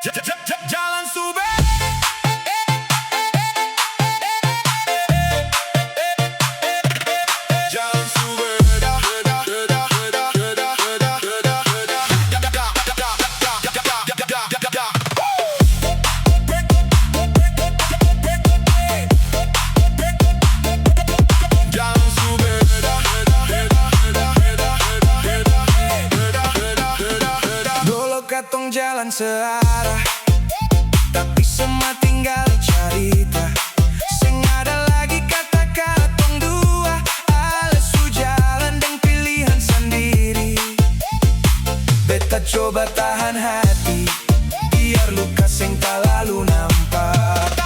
Jalan Sube. Jalan Sube. Jalan Sube. Dulu katong jalan searah, tapi semua tinggal cerita. Sing ada lagi kata-kata tong dua, alias su jalan dan pilihan sendiri. Beta coba tahan hati, biar luka sing tak lalu nampak.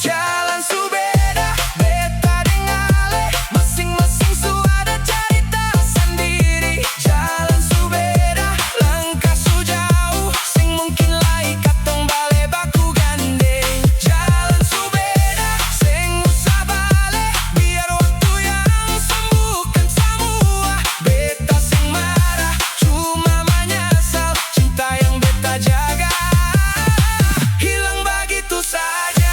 Jalan su beda, beta deng ale, masing-masing su ada cerita sendiri. Jalan su beda, langkah su jauh, sing mungkin lai katong bale baku gandeng. Jalan su beda, sing usah bale, biar waktu yang sembuhkan semua. Beta sing marah, cuma menyesal, cinta yang beta jaga hilang begitu saja.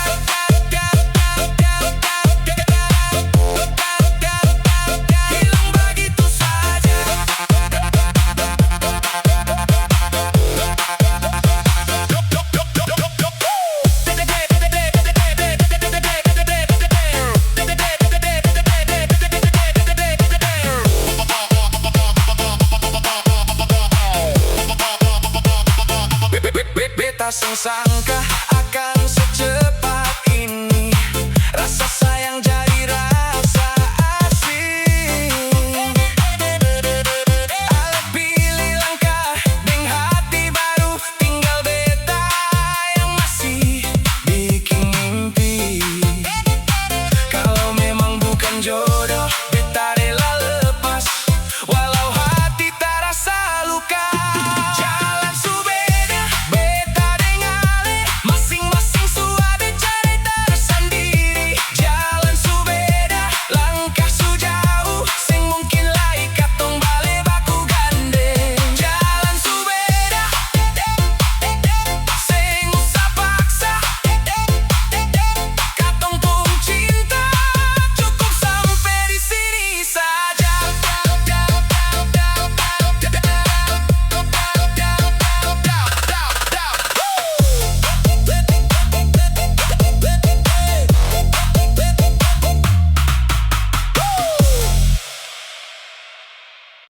Hilang begitu saja. Beta sing sangka